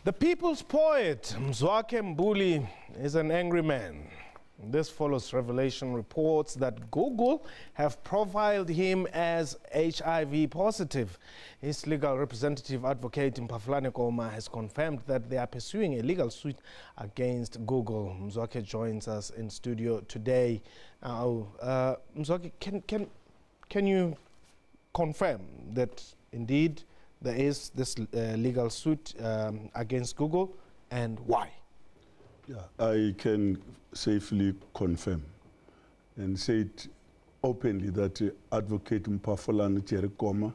The people's poet, Mzwakhe Mbuli, is an angry man. This follows revelation reports that Google have profiled him as HIV positive. His legal representative, advocate Mpafulane Koma, has confirmed that they are pursuing a legal suit against Google. Mzwakhe joins us in studio today. Mzwakhe, can you confirm that indeed there is this legal suit against Google, and why? Yeah, I can safely confirm and say it openly that Advocate Mpafulane Koma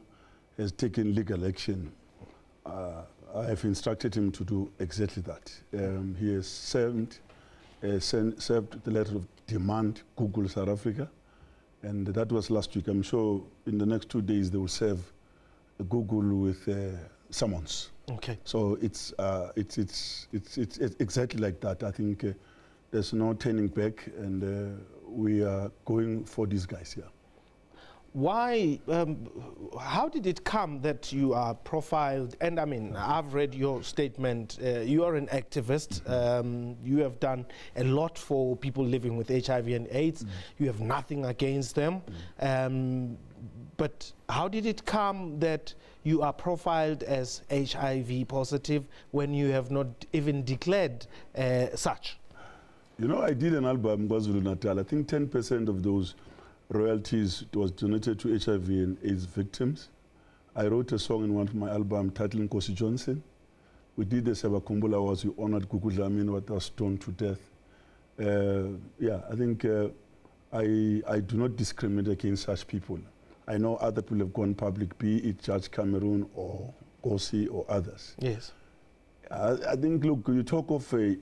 has taken legal action. I have instructed him to do exactly that. He has served the letter of demand, Google South Africa, and that was last week. I'm sure in the next 2 days they will serve Google with summons. Okay. So it's exactly like that. I think there's no turning back, and we are going for these guys here. Why? How did it come that you are profiled? And I mean, I've read your statement. You are an activist. You have done a lot for people living with HIV and AIDS. You have nothing against them. But how did it come that you are profiled as HIV positive when you have not even declared such? You know, I did an album, KwaZulu-Natal. I think 10% of those royalties was donated to HIV and AIDS victims. I wrote a song in one of my albums titled Nkosi Johnson. We did the Sebakumbula Awards. We honored Gugu Dlamini, what was stoned to death. Yeah, I think I do not discriminate against such people. I know other people have gone public, be it Judge Cameroon or Kosi or others. Yes. I think, look, you talk of a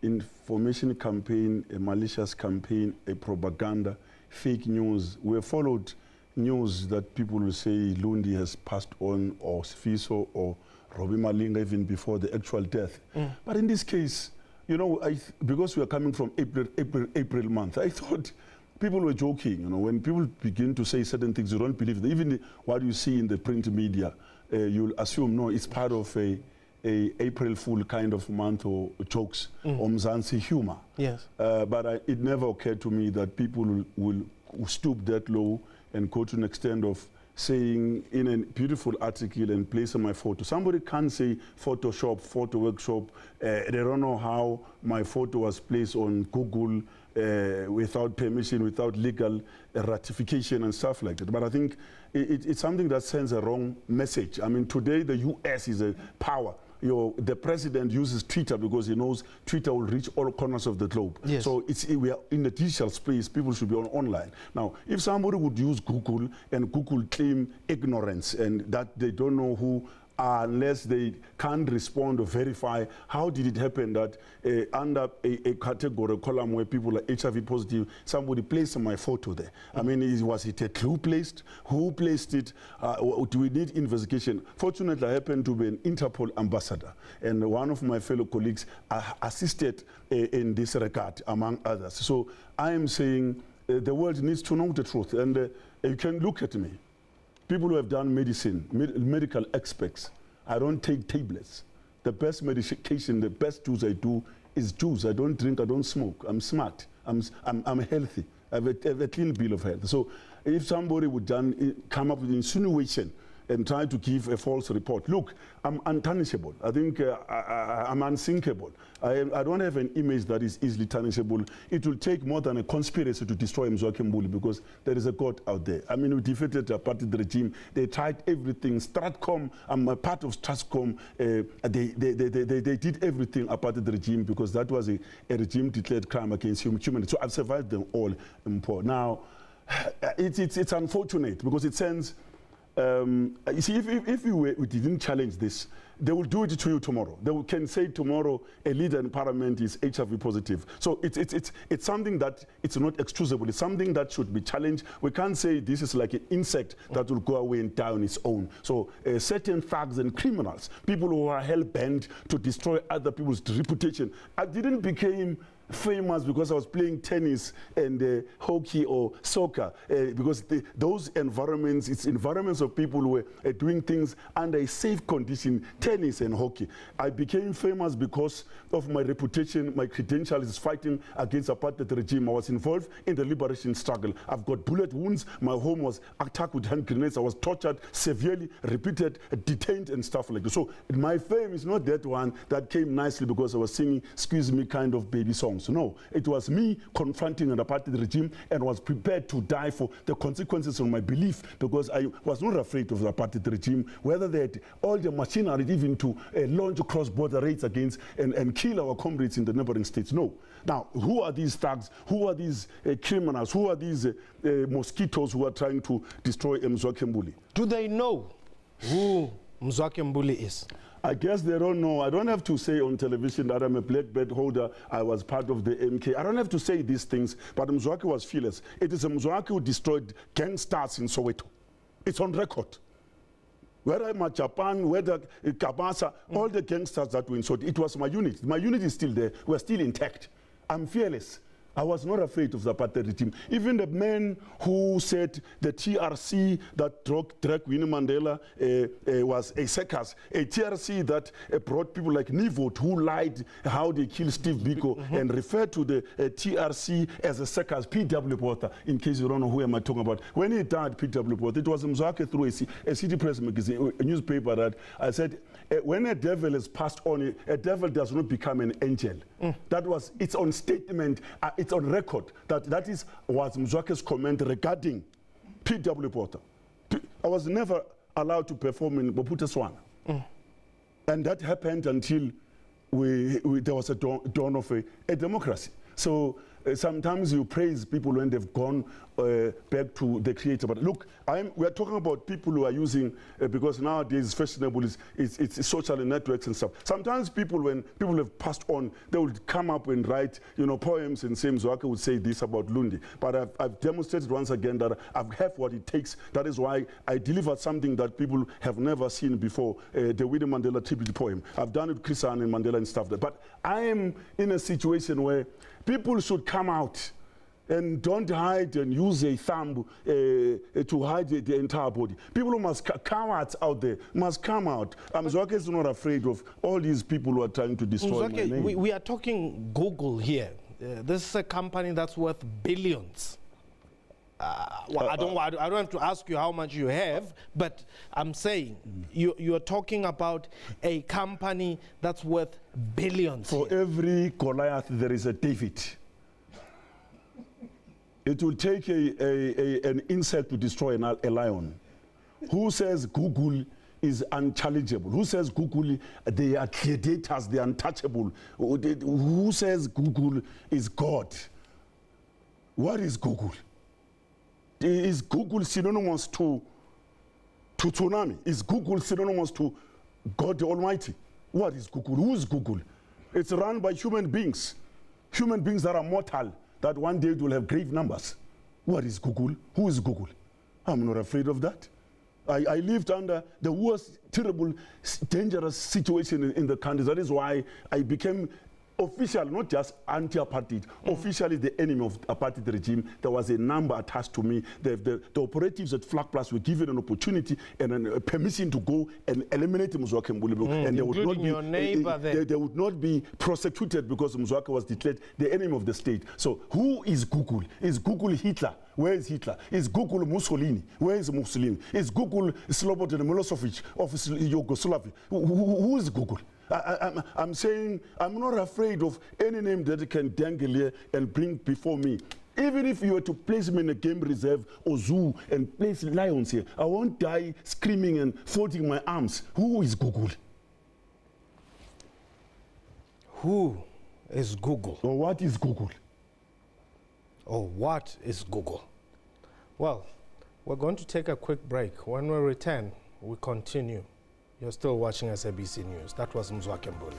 disinformation campaign, a malicious campaign, a propaganda, fake news. We have followed news that people will say Lundi has passed on, or Sfiso, or Robbie Malinga even before the actual death. But in this case, you know, because we are coming from April month, I thought people were joking. You know, when people begin to say certain things, you don't believe them. Even what you see in the print media, you'll assume, no, it's part of a April Fool kind of month or jokes or Mzansi humor. Yes. But it never occurred to me that people will stoop that low and go to an extent of saying in a beautiful article and placing my photo. Somebody can't say Photoshop, photo workshop. They don't know how my photo was placed on Google without permission, without legal ratification and stuff like that. But I think it's something that sends a wrong message. I mean, today the US is a power. The president uses Twitter because he knows Twitter will reach all corners of the globe. Yes. So we are in the digital space. People should be online. Now, if somebody would use Google and Google claim ignorance and that they don't know who, unless they can't respond or verify, how did it happen that under a category column where people are HIV positive, somebody placed my photo there? I mean, was it a clue placed? Who placed it? Do we need investigation? Fortunately, I happen to be an Interpol ambassador, and one of my fellow colleagues assisted in this regard, among others. So I am saying the world needs to know the truth, and you can look at me. People who have done medicine, medical experts, I don't take tablets. The best medication, the best juice I do is juice. I don't drink, I don't smoke. I'm smart, I'm healthy. I have a clean bill of health. So if somebody would come up with insinuation and try to give a false report, look, I'm untarnishable. I think I'm unsinkable. I don't have an image that is easily tarnishable. It will take more than a conspiracy to destroy Mzwakhe Mbuli because there is a God out there. I mean, we defeated the apartheid regime. They tried everything. Stratcom, I'm a part of Stratcom. They did everything apartheid regime because that was a regime declared crime against humanity. So I've survived them all. Now, it's unfortunate because it sends. You see, if we didn't challenge this, they will do it to you tomorrow. They can say tomorrow a leader in parliament is HIV positive. So it's something that it's not excusable. It's something that should be challenged. We can't say this is like an insect that will go away and die on its own. So certain thugs and criminals, people who are hell-bent to destroy other people's reputation, didn't become famous because I was playing tennis and hockey or soccer, because those environments, it's environments of people who were doing things under a safe condition, tennis and hockey. I became famous because of my reputation, my credentials fighting against apartheid regime. I was involved in the liberation struggle. I've got bullet wounds. My home was attacked with hand grenades. I was tortured severely, repeated, detained and stuff like that. So my fame is not that one that came nicely because I was singing "Squeeze Me" kind of baby songs. No, it was me confronting an apartheid regime and was prepared to die for the consequences of my belief, because I was not afraid of the apartheid regime, whether they had all the machinery even to launch cross-border raids against and kill our comrades in the neighboring states. No. Now, who are these thugs? Who are these criminals? Who are these mosquitoes who are trying to destroy Mzwakhe Mbuli? Do they know who Mzwakhe Mbuli is? I guess they don't know. I don't have to say on television that I'm a black belt holder, I was part of the MK. I don't have to say these things, but Mzwakhe was fearless. It is Mzwakhe who destroyed gangsters in Soweto. It's on record. Whether Machapan, whether Kabasa, all the gangsters that were in Soweto, it was my unit. My unit is still there. We're still intact. I'm fearless. I was not afraid of the apartheid regime. Even the men who said the TRC that dragged Winnie Mandela was a circus, a TRC that brought people like Nivot who lied how they killed Steve Biko and referred to the TRC as a circus, P.W. Porter, in case you don't know who am I talking about. When he died, P.W. Porter, it was Mzwakhe through a City Press magazine, a newspaper, that I said, when a devil is passed on, a devil does not become an angel. That was, it's on statement, it's on record, that is was Mzwakhe's comment regarding P.W. Porter. I was never allowed to perform in Bophuthatswana. And that happened until there was a dawn of a democracy. So sometimes you praise people when they've gone back to the creator. But look, we are talking about people who are using, because nowadays fashionable it's social networks and stuff. Sometimes people, when people have passed on, they would come up and write, poems and say Mzwakhe would say this about Lundi. But I've demonstrated once again that I have what it takes. That is why I delivered something that people have never seen before, the Winnie Mandela tribute poem. I've done it with Chris and Mandela and stuff. But I am in a situation where people should come out and don't hide and use a thumb to hide the entire body. People who must come out there must come out. Mzwakhe is not afraid of all these people who are trying to destroy my name. We are talking Google here. This is a company that's worth billions. Well, I don't have to ask you how much you have, but I'm saying you're talking about a company that's worth billions. For every Goliath, there is a David. It will take an insect to destroy a lion. Who says Google is unchallengeable? Who says Google, they are gladiators, they are untouchable? Who says Google is God? What is Google? Is Google synonymous to tsunami? Is Google synonymous to God the Almighty? What is Google? Who is Google? It's run by human beings that are mortal, that one day will have grave numbers. What is Google? Who is Google? I'm not afraid of that. I lived under the worst, terrible, dangerous situation in the country. That is why I became official, not just anti-apartheid, officially the enemy of apartheid regime. There was a number attached to me. The operatives at Flag Plus were given an opportunity and a permission to go and eliminate Mzwakhe Mbuli. And they would not your neighbor they would not be prosecuted because Mzwakhe was declared the enemy of the state. So who is Google? Is Google Hitler? Where is Hitler? Is Google Mussolini? Where is Mussolini? Is Google Slobodan Milosevic of Yugoslavia? Who is Google? I'm saying I'm not afraid of any name that can dangle here and bring before me. Even if you were to place me in a game reserve or zoo and place lions here, I won't die screaming and folding my arms. Who is Google? Who is Google? Or what is Google? Or what is Google? Well, we're going to take a quick break. When we return, we continue. You're still watching SABC News. That was Mzwakhe Mbuli.